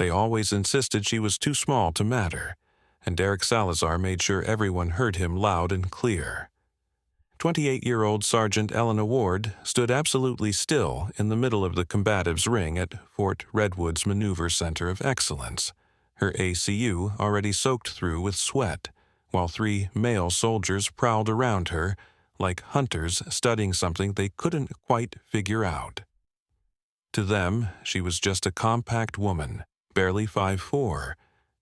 They always insisted she was too small to matter, and Derek Salazar made sure everyone heard him loud and clear. 28-year-old Sergeant Elena Ward stood absolutely still in the middle of the combatives' ring at Fort Redwood's Maneuver Center of Excellence, her ACU already soaked through with sweat, while 3 male soldiers prowled around her like hunters studying something they couldn't quite figure out. To them, she was just a compact woman, barely 5'4",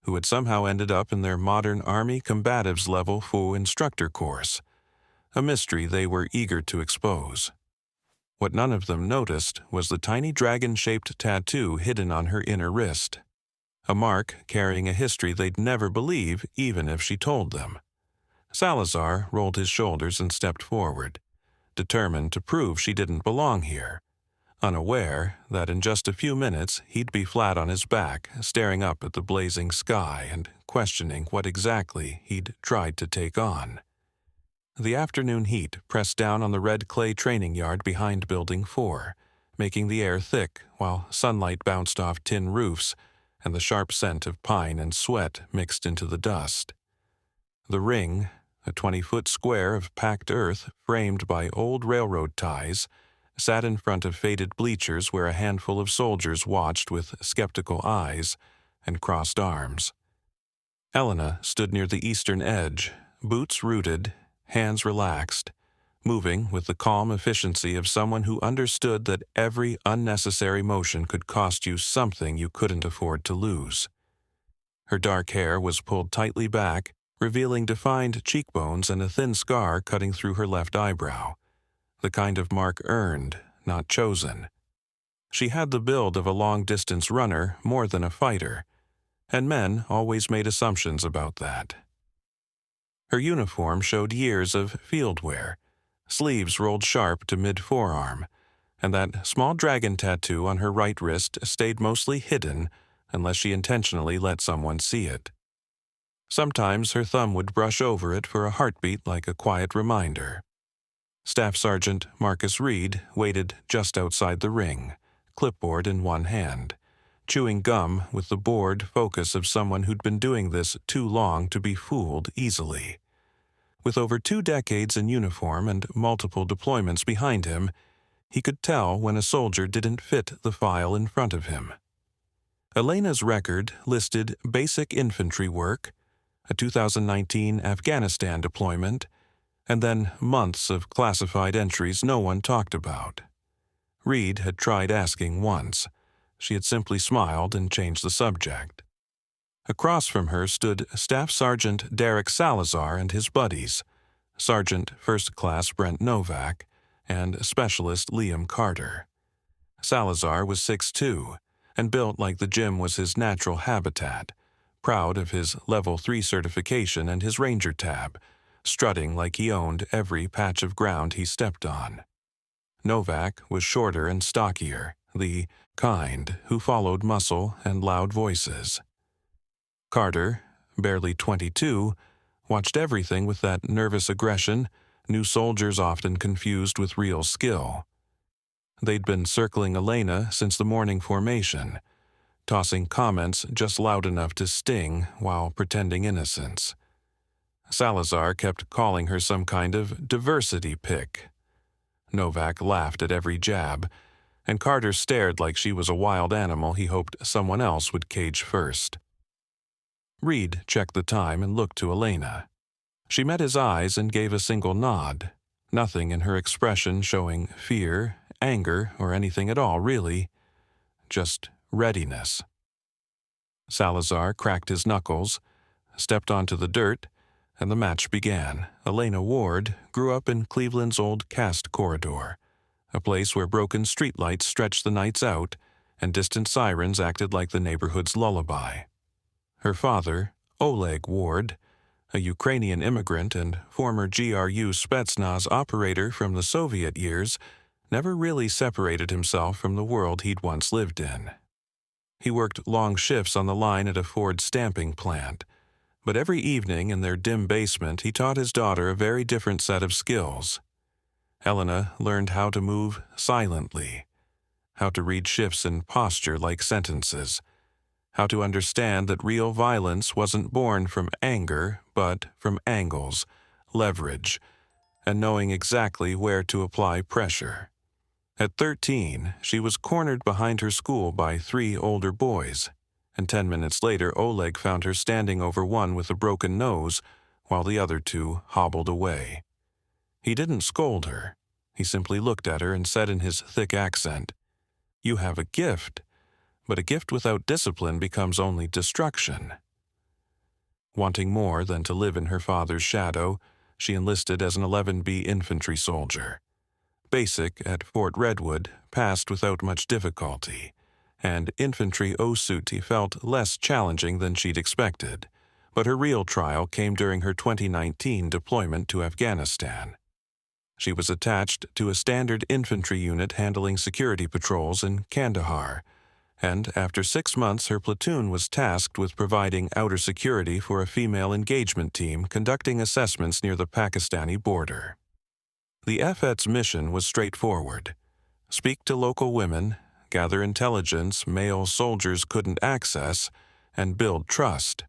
who had somehow ended up in their modern Army Combatives Level 4 instructor course, a mystery they were eager to expose. What none of them noticed was the tiny dragon-shaped tattoo hidden on her inner wrist, a mark carrying a history they'd never believe even if she told them. Salazar rolled his shoulders and stepped forward, determined to prove she didn't belong here, unaware that in just a few minutes he'd be flat on his back, staring up at the blazing sky and questioning what exactly he'd tried to take on. The afternoon heat pressed down on the red clay training yard behind Building 4, making the air thick while sunlight bounced off tin roofs and the sharp scent of pine and sweat mixed into the dust. The ring, a 20-foot square of packed earth framed by old railroad ties, sat in front of faded bleachers where a handful of soldiers watched with skeptical eyes and crossed arms. Elena stood near the eastern edge, boots rooted, hands relaxed, moving with the calm efficiency of someone who understood that every unnecessary motion could cost you something you couldn't afford to lose. Her dark hair was pulled tightly back, revealing defined cheekbones and a thin scar cutting through her left eyebrow, the kind of mark earned, not chosen. She had the build of a long-distance runner more than a fighter, and men always made assumptions about that. Her uniform showed years of field wear, sleeves rolled sharp to mid-forearm, and that small dragon tattoo on her right wrist stayed mostly hidden unless she intentionally let someone see it. Sometimes her thumb would brush over it for a heartbeat like a quiet reminder. Staff Sergeant Marcus Reed waited just outside the ring, clipboard in one hand, chewing gum with the bored focus of someone who'd been doing this too long to be fooled easily. With over 2 decades in uniform and multiple deployments behind him, he could tell when a soldier didn't fit the file in front of him. Elena's record listed basic infantry work, a 2019 Afghanistan deployment, and then months of classified entries no one talked about. Reed had tried asking once. She had simply smiled and changed the subject. Across from her stood Staff Sergeant Derek Salazar and his buddies, Sergeant First Class Brent Novak, and Specialist Liam Carter. Salazar was 6'2", and built like the gym was his natural habitat, proud of his Level 3 certification and his Ranger tab, strutting like he owned every patch of ground he stepped on. Novak was shorter and stockier, the kind who followed muscle and loud voices. Carter, barely 22, watched everything with that nervous aggression new soldiers often confused with real skill. They'd been circling Elena since the morning formation, tossing comments just loud enough to sting while pretending innocence. Salazar kept calling her some kind of diversity pick. Novak laughed at every jab, and Carter stared like she was a wild animal he hoped someone else would cage first. Reed checked the time and looked to Elena. She met his eyes and gave a single nod, nothing in her expression showing fear, anger, or anything at all, really. Just readiness. Salazar cracked his knuckles, stepped onto the dirt, and the match began. Elena Ward grew up in Cleveland's old cast corridor, a place where broken streetlights stretched the nights out and distant sirens acted like the neighborhood's lullaby. Her father, Oleg Ward, a Ukrainian immigrant and former GRU Spetsnaz operator from the Soviet years, never really separated himself from the world he'd once lived in. He worked long shifts on the line at a Ford stamping plant, but every evening in their dim basement he taught his daughter a very different set of skills. Elena learned how to move silently, how to read shifts in posture like sentences, how to understand that real violence wasn't born from anger, but from angles, leverage, and knowing exactly where to apply pressure. At 13, she was cornered behind her school by 3 older boys, and 10 minutes later Oleg found her standing over one with a broken nose while the other 2 hobbled away. He didn't scold her. He simply looked at her and said in his thick accent, "You have a gift, but a gift without discipline becomes only destruction." Wanting more than to live in her father's shadow, she enlisted as an 11B infantry soldier. Basic at Fort Redwood passed without much difficulty, and infantry OSUTI felt less challenging than she'd expected, but her real trial came during her 2019 deployment to Afghanistan. She was attached to a standard infantry unit handling security patrols in Kandahar, and after 6 months her platoon was tasked with providing outer security for a female engagement team conducting assessments near the Pakistani border. The FET's mission was straightforward: speak to local women, gather intelligence male soldiers couldn't access, and build trust.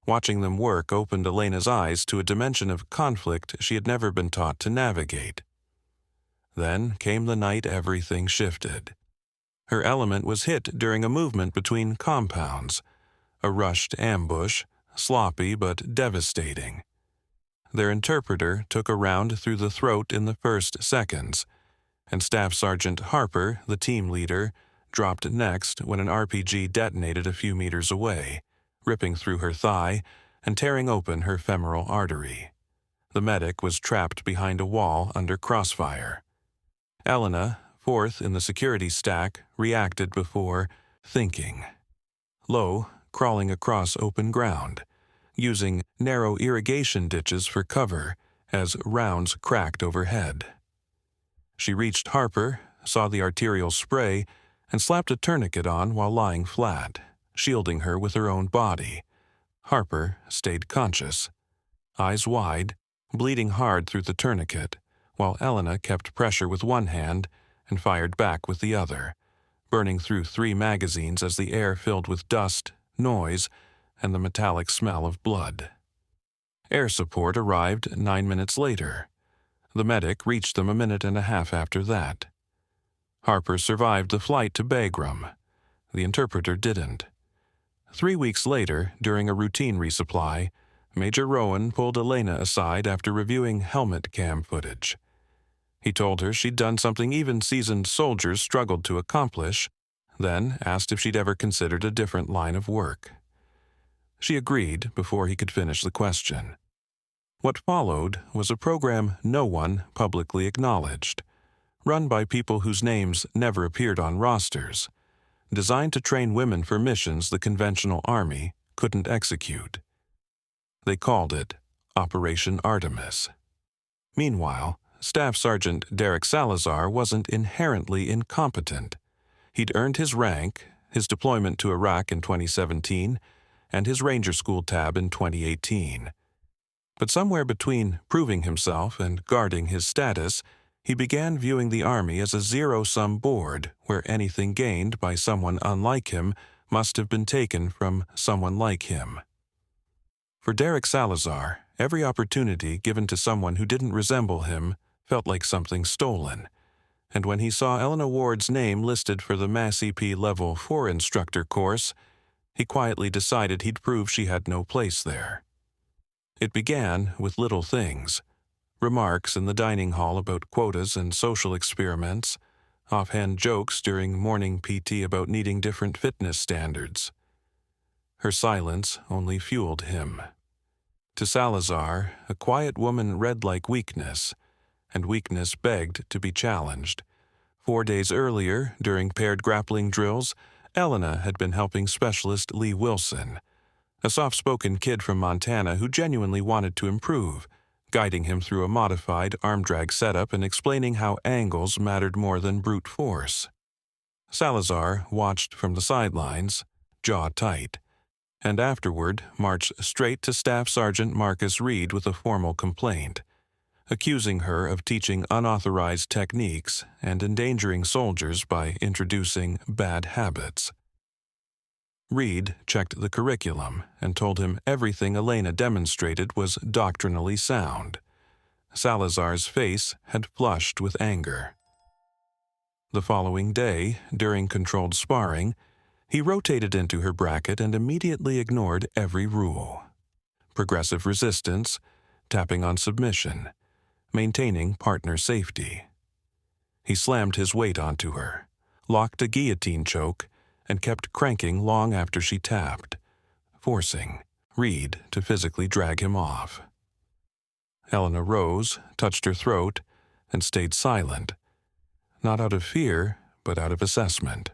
Watching them work opened Elena's eyes to a dimension of conflict she had never been taught to navigate. Then came the night everything shifted. Her element was hit during a movement between compounds, a rushed ambush, sloppy but devastating. Their interpreter took a round through the throat in the first seconds, and Staff Sergeant Harper, the team leader, dropped next when an RPG detonated a few meters away, ripping through her thigh and tearing open her femoral artery. The medic was trapped behind a wall under crossfire. Elena, 4th in the security stack, reacted before thinking. Low, crawling across open ground, using narrow irrigation ditches for cover as rounds cracked overhead. She reached Harper, saw the arterial spray, and slapped a tourniquet on while lying flat, shielding her with her own body. Harper stayed conscious, eyes wide, bleeding hard through the tourniquet, while Elena kept pressure with one hand and fired back with the other, burning through 3 magazines as the air filled with dust, noise, and the metallic smell of blood. Air support arrived 9 minutes later. The medic reached them a minute and a half after that. Harper survived the flight to Bagram. The interpreter didn't. 3 weeks later, during a routine resupply, Major Rowan pulled Elena aside after reviewing helmet cam footage. He told her she'd done something even seasoned soldiers struggled to accomplish, then asked if she'd ever considered a different line of work. She agreed before he could finish the question. What followed was a program no one publicly acknowledged, run by people whose names never appeared on rosters, designed to train women for missions the conventional army couldn't execute. They called it Operation Artemis. Meanwhile, Staff Sergeant Derek Salazar wasn't inherently incompetent. He'd earned his rank, his deployment to Iraq in 2017, and his Ranger School tab in 2018. But somewhere between proving himself and guarding his status, he began viewing the Army as a zero-sum board where anything gained by someone unlike him must have been taken from someone like him. For Derek Salazar, every opportunity given to someone who didn't resemble him felt like something stolen, and when he saw Elena Ward's name listed for the Mass EP Level 4 instructor course, he quietly decided he'd prove she had no place there. It began with little things: remarks in the dining hall about quotas and social experiments, offhand jokes during morning PT about needing different fitness standards. Her silence only fueled him. To Salazar, a quiet woman read like weakness, and weakness begged to be challenged. 4 days earlier, during paired grappling drills, Elena had been helping Specialist Lee Wilson, a soft-spoken kid from Montana who genuinely wanted to improve, guiding him through a modified arm-drag setup and explaining how angles mattered more than brute force. Salazar watched from the sidelines, jaw tight, and afterward marched straight to Staff Sergeant Marcus Reed with a formal complaint, accusing her of teaching unauthorized techniques and endangering soldiers by introducing bad habits. Reed checked the curriculum and told him everything Elena demonstrated was doctrinally sound. Salazar's face had flushed with anger. The following day, during controlled sparring, he rotated into her bracket and immediately ignored every rule. Progressive resistance, tapping on submission, maintaining partner safety. He slammed his weight onto her, locked a guillotine choke, and kept cranking long after she tapped, forcing Reed to physically drag him off. Elena rose, touched her throat, and stayed silent, not out of fear, but out of assessment.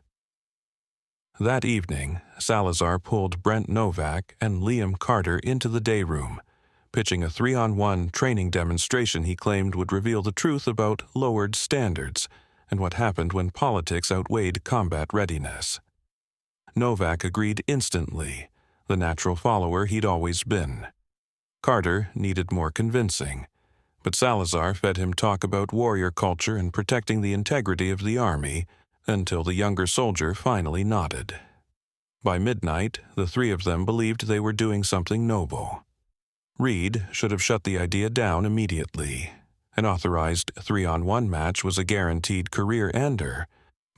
That evening, Salazar pulled Brent Novak and Liam Carter into the day room, pitching a 3-on-1 training demonstration he claimed would reveal the truth about lowered standards and what happened when politics outweighed combat readiness. Novak agreed instantly, the natural follower he'd always been. Carter needed more convincing, but Salazar fed him talk about warrior culture and protecting the integrity of the army until the younger soldier finally nodded. By midnight, the three of them believed they were doing something noble. Reed should have shut the idea down immediately. An authorized 3-on-1 match was a guaranteed career ender,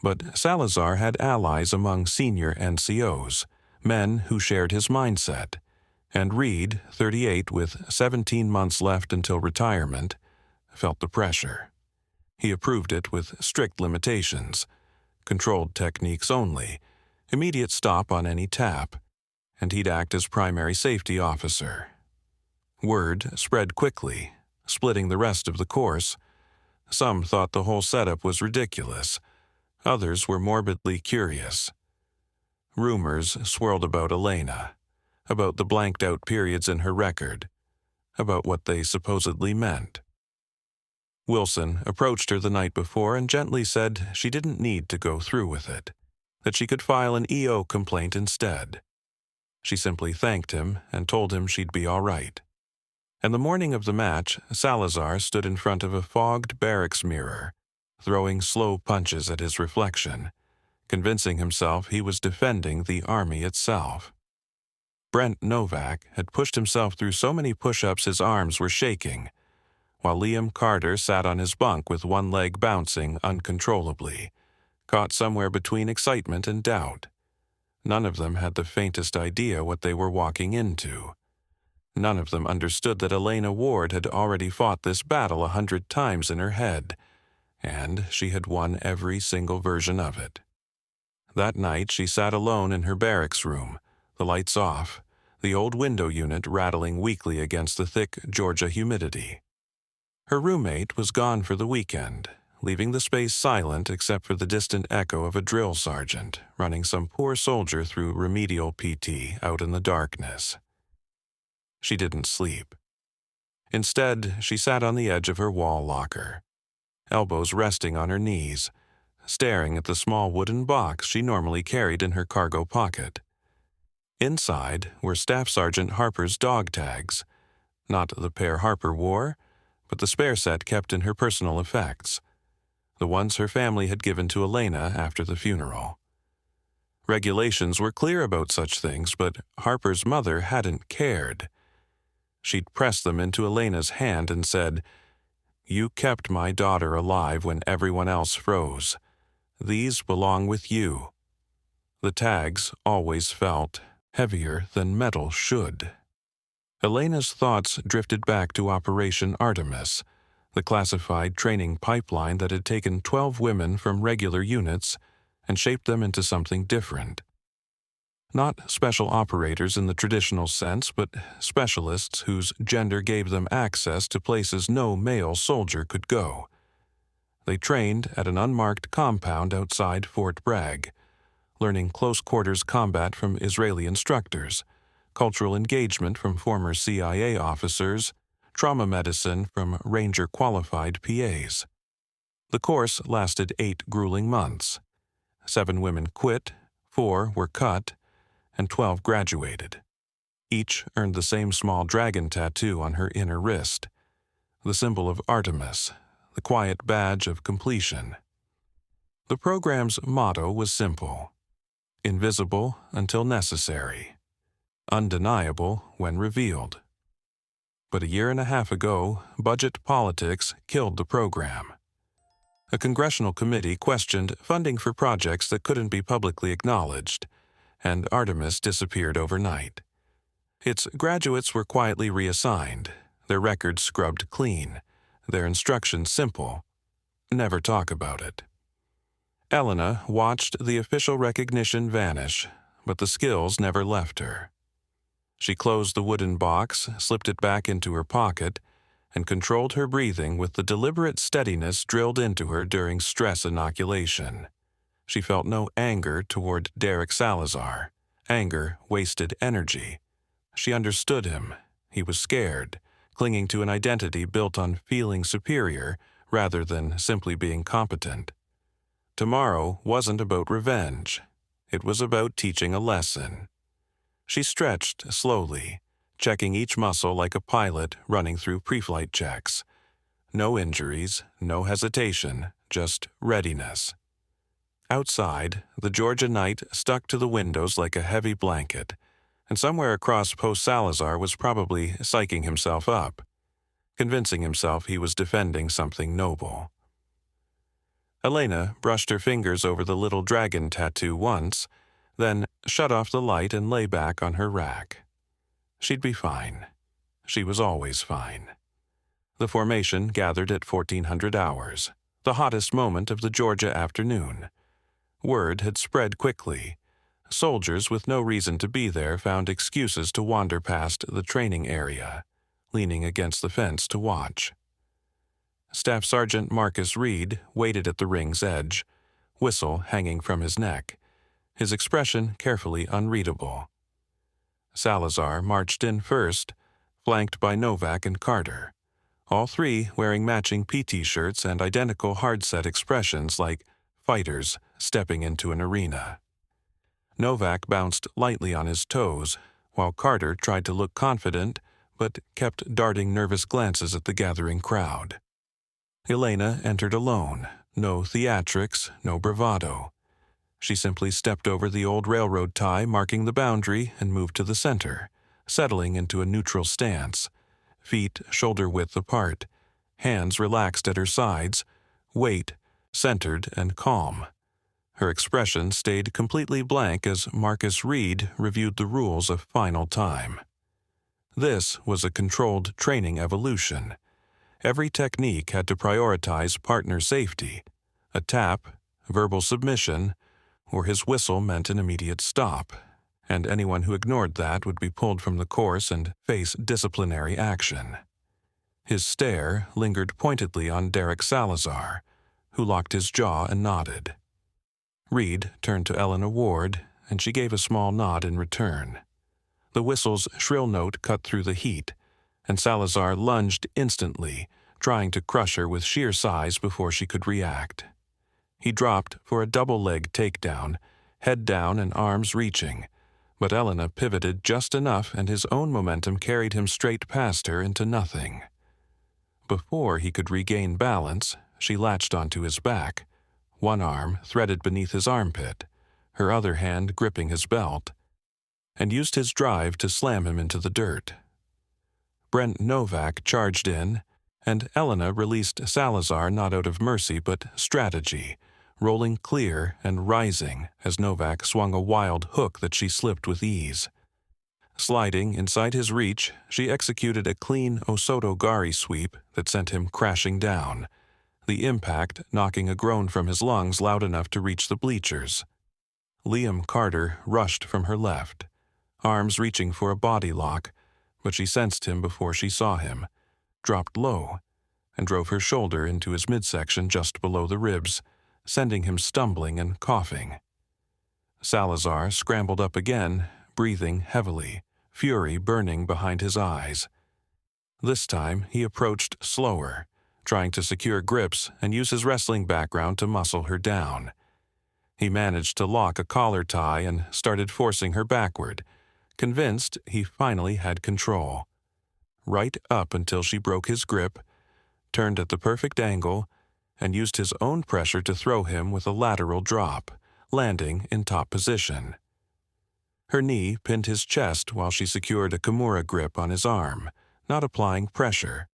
but Salazar had allies among senior NCOs, men who shared his mindset, and Reed, 38 with 17 months left until retirement, felt the pressure. He approved it with strict limitations, controlled techniques only, immediate stop on any tap, and he'd act as primary safety officer. Word spread quickly, splitting the rest of the course. Some thought the whole setup was ridiculous. Others were morbidly curious. Rumors swirled about Elena, about the blanked-out periods in her record, about what they supposedly meant. Wilson approached her the night before and gently said she didn't need to go through with it, that she could file an EO complaint instead. She simply thanked him and told him she'd be all right. And the morning of the match, Salazar stood in front of a fogged barracks mirror, throwing slow punches at his reflection, convincing himself he was defending the army itself. Brent Novak had pushed himself through so many push-ups his arms were shaking, while Liam Carter sat on his bunk with one leg bouncing uncontrollably, caught somewhere between excitement and doubt. None of them had the faintest idea what they were walking into. None of them understood that Elena Ward had already fought this battle 100 times in her head, and she had won every single version of it. That night she sat alone in her barracks room, the lights off, the old window unit rattling weakly against the thick Georgia humidity. Her roommate was gone for the weekend, leaving the space silent except for the distant echo of a drill sergeant running some poor soldier through remedial PT out in the darkness. She didn't sleep. Instead, she sat on the edge of her wall locker, elbows resting on her knees, staring at the small wooden box she normally carried in her cargo pocket. Inside were Staff Sergeant Harper's dog tags, not the pair Harper wore, but the spare set kept in her personal effects, the ones her family had given to Elena after the funeral. Regulations were clear about such things, but Harper's mother hadn't cared. She'd pressed them into Elena's hand and said, "You kept my daughter alive when everyone else froze. These belong with you." The tags always felt heavier than metal should. Elena's thoughts drifted back to Operation Artemis, the classified training pipeline that had taken 12 women from regular units and shaped them into something different. Not special operators in the traditional sense, but specialists whose gender gave them access to places no male soldier could go. They trained at an unmarked compound outside Fort Bragg, learning close-quarters combat from Israeli instructors, cultural engagement from former CIA officers, trauma medicine from Ranger-qualified PAs. The course lasted 8 grueling months. 7 women quit, 4 were cut, and 12 graduated. Each earned the same small dragon tattoo on her inner wrist, the symbol of Artemis, the quiet badge of completion. The program's motto was simple: invisible until necessary, undeniable when revealed. But a year and a half ago, budget politics killed the program. A congressional committee questioned funding for projects that couldn't be publicly acknowledged, and Artemis disappeared overnight. Its graduates were quietly reassigned, their records scrubbed clean, their instructions simple: never talk about it. Elena watched the official recognition vanish, but the skills never left her. She closed the wooden box, slipped it back into her pocket, and controlled her breathing with the deliberate steadiness drilled into her during stress inoculation. She felt no anger toward Derek Salazar. Anger wasted energy. She understood him. He was scared, clinging to an identity built on feeling superior rather than simply being competent. Tomorrow wasn't about revenge. It was about teaching a lesson. She stretched slowly, checking each muscle like a pilot running through pre-flight checks. No injuries, no hesitation, just readiness. Outside, the Georgia night stuck to the windows like a heavy blanket, and somewhere across Post Salazar was probably psyching himself up, convincing himself he was defending something noble. Elena brushed her fingers over the little dragon tattoo once, then shut off the light and lay back on her rack. She'd be fine. She was always fine. The formation gathered at 1400 hours, the hottest moment of the Georgia afternoon. Word had spread quickly. Soldiers with no reason to be there found excuses to wander past the training area, leaning against the fence to watch. Staff Sergeant Marcus Reed waited at the ring's edge, whistle hanging from his neck, his expression carefully unreadable. Salazar marched in first, flanked by Novak and Carter, all three wearing matching PT shirts and identical hard-set expressions like fighters stepping into an arena. Novak bounced lightly on his toes, while Carter tried to look confident but kept darting nervous glances at the gathering crowd. Elena entered alone, no theatrics, no bravado. She simply stepped over the old railroad tie marking the boundary and moved to the center, settling into a neutral stance, feet shoulder-width apart, hands relaxed at her sides, weight centered and calm. Her expression stayed completely blank as Marcus Reed reviewed the rules of final time. This was a controlled training evolution. Every technique had to prioritize partner safety. A tap, verbal submission, or his whistle meant an immediate stop, and anyone who ignored that would be pulled from the course and face disciplinary action. His stare lingered pointedly on Derek Salazar, who locked his jaw and nodded. Reed turned to Elena Ward, and she gave a small nod in return. The whistle's shrill note cut through the heat, and Salazar lunged instantly, trying to crush her with sheer size before she could react. He dropped for a double-leg takedown, head down and arms reaching, but Elena pivoted just enough and his own momentum carried him straight past her into nothing. Before he could regain balance, she latched onto his back, one arm threaded beneath his armpit, her other hand gripping his belt, and used his drive to slam him into the dirt. Brent Novak charged in, and Elena released Salazar not out of mercy but strategy, rolling clear and rising as Novak swung a wild hook that she slipped with ease. Sliding inside his reach, she executed a clean Osoto-gari sweep that sent him crashing down, the impact knocking a groan from his lungs loud enough to reach the bleachers. Liam Carter rushed from her left, arms reaching for a body lock, but she sensed him before she saw him, dropped low, and drove her shoulder into his midsection just below the ribs, sending him stumbling and coughing. Salazar scrambled up again, breathing heavily, fury burning behind his eyes. This time he approached slower, trying to secure grips and use his wrestling background to muscle her down. He managed to lock a collar tie and started forcing her backward, convinced he finally had control. Right up until she broke his grip, turned at the perfect angle, and used his own pressure to throw him with a lateral drop, landing in top position. Her knee pinned his chest while she secured a Kimura grip on his arm, not applying pressure,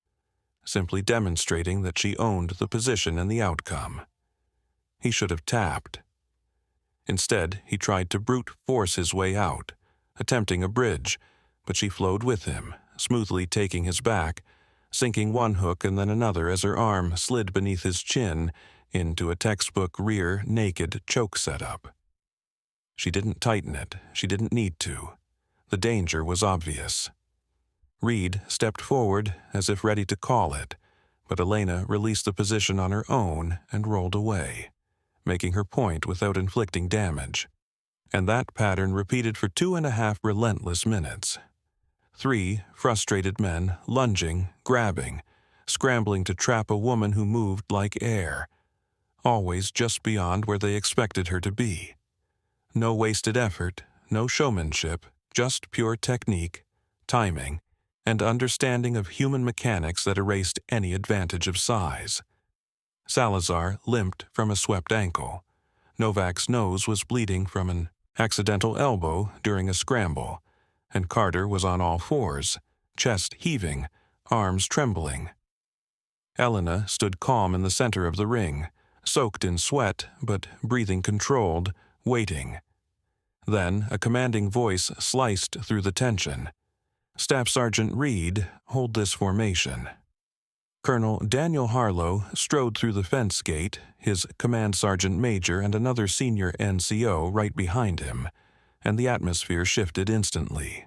simply demonstrating that she owned the position and the outcome. He should have tapped. Instead, he tried to brute force his way out, attempting a bridge, but she flowed with him, smoothly taking his back, sinking one hook and then another as her arm slid beneath his chin into a textbook rear naked choke setup. She didn't tighten it. She didn't need to. The danger was obvious. Reed stepped forward as if ready to call it, but Elena released the position on her own and rolled away, making her point without inflicting damage. And that pattern repeated for 2.5 relentless minutes. 3 frustrated men lunging, grabbing, scrambling to trap a woman who moved like air, always just beyond where they expected her to be. No wasted effort, no showmanship, just pure technique, timing, and understanding of human mechanics that erased any advantage of size. Salazar limped from a swept ankle. Novak's nose was bleeding from an accidental elbow during a scramble, and Carter was on all fours, chest heaving, arms trembling. Elena stood calm in the center of the ring, soaked in sweat but breathing controlled, waiting. Then a commanding voice sliced through the tension. Staff Sergeant Reed, hold this formation. Colonel Daniel Harlow strode through the fence gate, his command sergeant major and another senior NCO right behind him, and the atmosphere shifted instantly.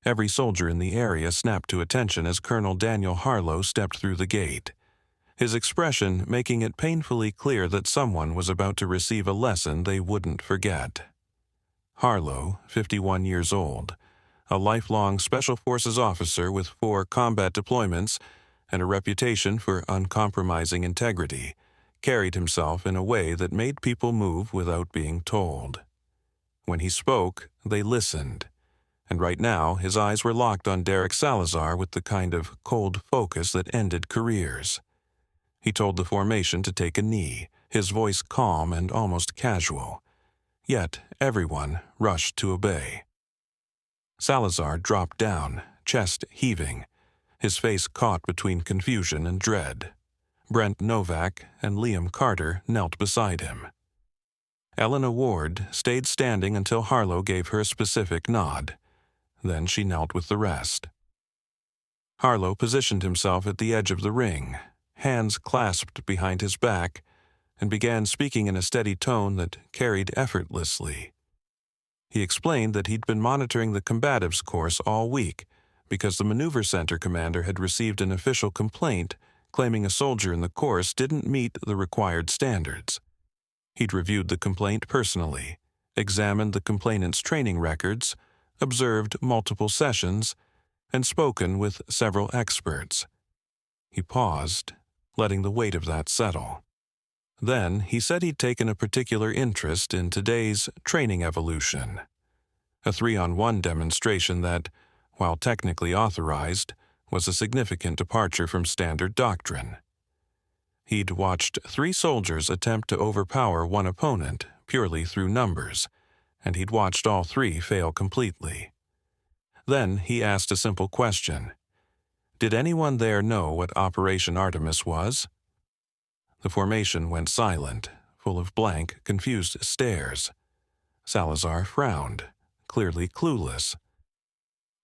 Every soldier in the area snapped to attention as Colonel Daniel Harlow stepped through the gate, his expression making it painfully clear that someone was about to receive a lesson they wouldn't forget. Harlow, 51 years old, a lifelong Special Forces officer with 4 combat deployments and a reputation for uncompromising integrity, carried himself in a way that made people move without being told. When he spoke, they listened, and right now his eyes were locked on Derek Salazar with the kind of cold focus that ended careers. He told the formation to take a knee, his voice calm and almost casual. Yet everyone rushed to obey. Salazar dropped down, chest heaving, his face caught between confusion and dread. Brent Novak and Liam Carter knelt beside him. Elena Ward stayed standing until Harlow gave her a specific nod. Then she knelt with the rest. Harlow positioned himself at the edge of the ring, hands clasped behind his back, and began speaking in a steady tone that carried effortlessly. He explained that he'd been monitoring the combatives course all week because the maneuver center commander had received an official complaint claiming a soldier in the course didn't meet the required standards. He'd reviewed the complaint personally, examined the complainant's training records, observed multiple sessions, and spoken with several experts. He paused, letting the weight of that settle. Then he said he'd taken a particular interest in today's training evolution, a 3-on-1 demonstration that, while technically authorized, was a significant departure from standard doctrine. He'd watched 3 soldiers attempt to overpower one opponent purely through numbers, and he'd watched all 3 fail completely. Then he asked a simple question. Did anyone there know what Operation Artemis was? The formation went silent, full of blank, confused stares. Salazar frowned, clearly clueless.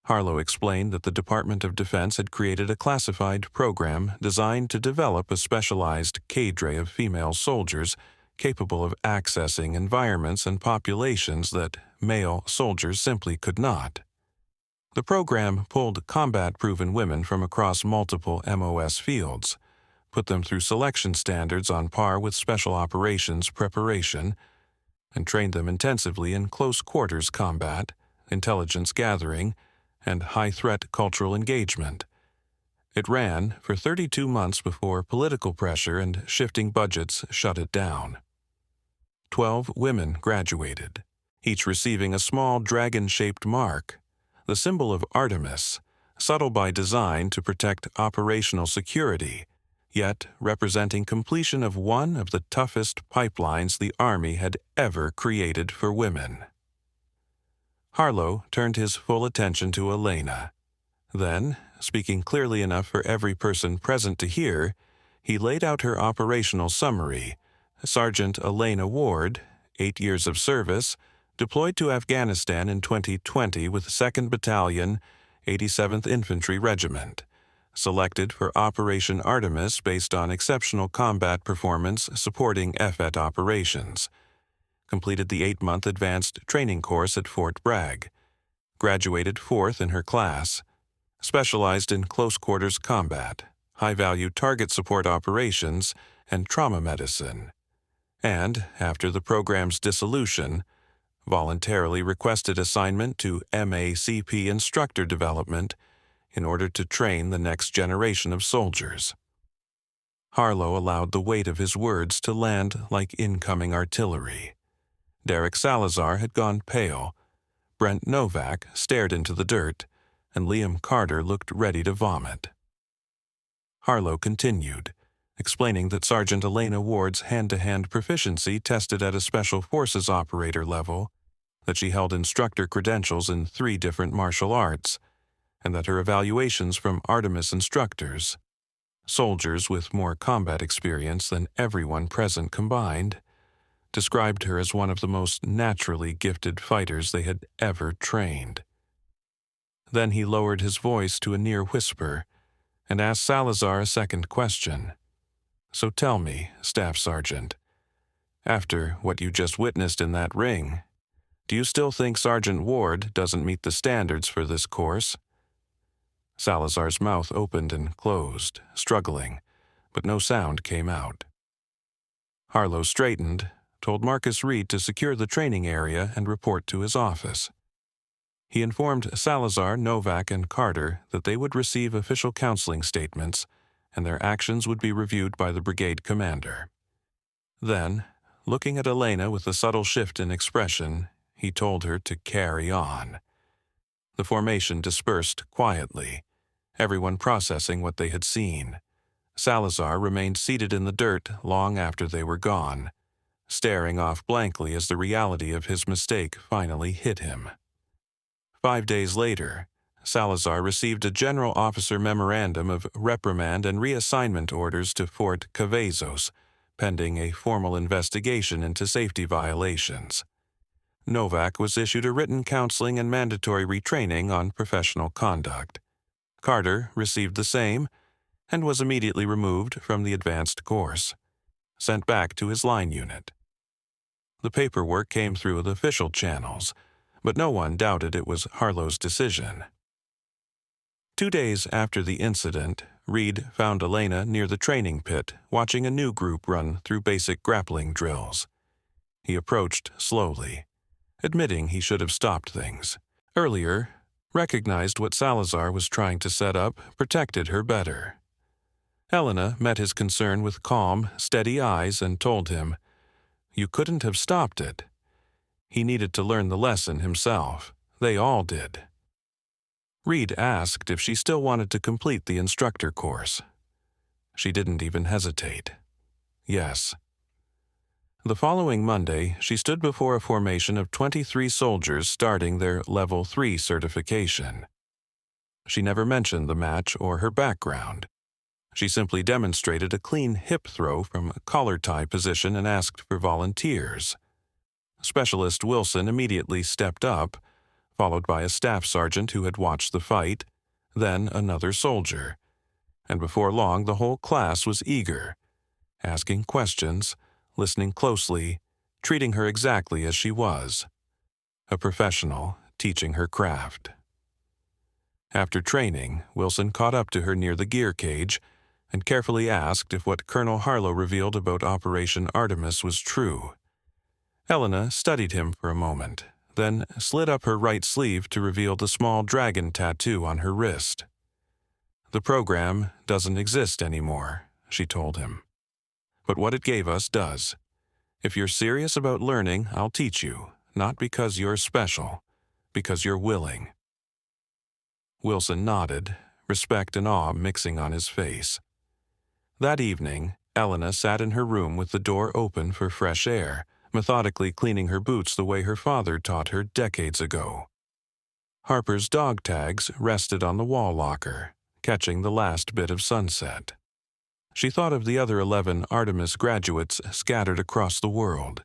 Harlow explained that the Department of Defense had created a classified program designed to develop a specialized cadre of female soldiers capable of accessing environments and populations that male soldiers simply could not. The program pulled combat-proven women from across multiple MOS fields, put them through selection standards on par with special operations preparation, and trained them intensively in close-quarters combat, intelligence gathering, and high-threat cultural engagement. It ran for 32 months before political pressure and shifting budgets shut it down. 12 women graduated, each receiving a small dragon-shaped mark, the symbol of Artemis, subtle by design to protect operational security, yet representing completion of one of the toughest pipelines the Army had ever created for women. Harlow turned his full attention to Elena. Then, speaking clearly enough for every person present to hear, he laid out her operational summary. Sergeant Elena Ward, 8 years of service, deployed to Afghanistan in 2020 with 2nd Battalion, 87th Infantry Regiment. Selected for Operation Artemis based on exceptional combat performance supporting FET operations. Completed the 8-month advanced training course at Fort Bragg. Graduated 4th in her class. Specialized in close quarters combat, high-value target support operations, and trauma medicine. And, after the program's dissolution, voluntarily requested assignment to MACP instructor development in order to train the next generation of soldiers. Harlow allowed the weight of his words to land like incoming artillery. Derek Salazar had gone pale. Brent Novak stared into the dirt, and Liam Carter looked ready to vomit. Harlow continued, explaining that Sergeant Elena Ward's hand-to-hand proficiency tested at a Special Forces operator level, that she held instructor credentials in 3 different martial arts, and that her evaluations from Artemis instructors, soldiers with more combat experience than everyone present combined, described her as one of the most naturally gifted fighters they had ever trained. Then he lowered his voice to a near whisper and asked Salazar a second question. "So tell me, Staff Sergeant, after what you just witnessed in that ring, do you still think Sergeant Ward doesn't meet the standards for this course?" Salazar's mouth opened and closed, struggling, but no sound came out. Harlow straightened, told Marcus Reed to secure the training area and report to his office. He informed Salazar, Novak, and Carter that they would receive official counseling statements and their actions would be reviewed by the brigade commander. Then, looking at Elena with a subtle shift in expression, he told her to carry on. The formation dispersed quietly, everyone processing what they had seen. Salazar remained seated in the dirt long after they were gone, staring off blankly as the reality of his mistake finally hit him. 5 days later, Salazar received a General Officer Memorandum of reprimand and reassignment orders to Fort Cavazos, pending a formal investigation into safety violations. Novak was issued a written counseling and mandatory retraining on professional conduct. Carter received the same and was immediately removed from the advanced course, sent back to his line unit. The paperwork came through the official channels, but no one doubted it was Harlow's decision. 2 days after the incident, Reed found Elena near the training pit, watching a new group run through basic grappling drills. He approached slowly, admitting he should have stopped things. Earlier, recognized what Salazar was trying to set up protected her better. Elena met his concern with calm, steady eyes and told him, "You couldn't have stopped it." He needed to learn the lesson himself. They all did. Reed asked if she still wanted to complete the instructor course. She didn't even hesitate. Yes. The following Monday, she stood before a formation of 23 soldiers starting their Level 3 certification. She never mentioned the match or her background. She simply demonstrated a clean hip throw from a collar tie position and asked for volunteers. Specialist Wilson immediately stepped up, followed by a staff sergeant who had watched the fight, then another soldier. And before long, the whole class was eager, asking questions, listening closely, treating her exactly as she was, a professional teaching her craft. After training, Wilson caught up to her near the gear cage and carefully asked if what Colonel Harlow revealed about Operation Artemis was true. Elena studied him for a moment, then slid up her right sleeve to reveal the small dragon tattoo on her wrist. "The program doesn't exist anymore," she told him. "But what it gave us does. If you're serious about learning, I'll teach you, not because you're special, because you're willing." Wilson nodded, respect and awe mixing on his face. That evening, Elena sat in her room with the door open for fresh air, methodically cleaning her boots the way her father taught her decades ago. Harper's dog tags rested on the wall locker, catching the last bit of sunset. She thought of the other 11 Artemis graduates scattered across the world,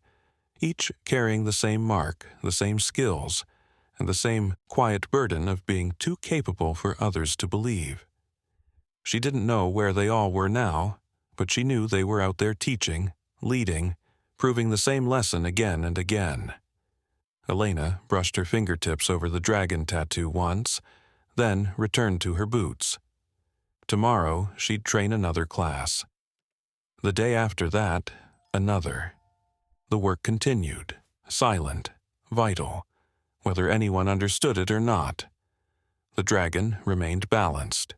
each carrying the same mark, the same skills, and the same quiet burden of being too capable for others to believe. She didn't know where they all were now, but she knew they were out there teaching, leading, proving the same lesson again and again. Elena brushed her fingertips over the dragon tattoo once, then returned to her boots. Tomorrow, she'd train another class. The day after that, another. The work continued, silent, vital, whether anyone understood it or not. The dragon remained balanced,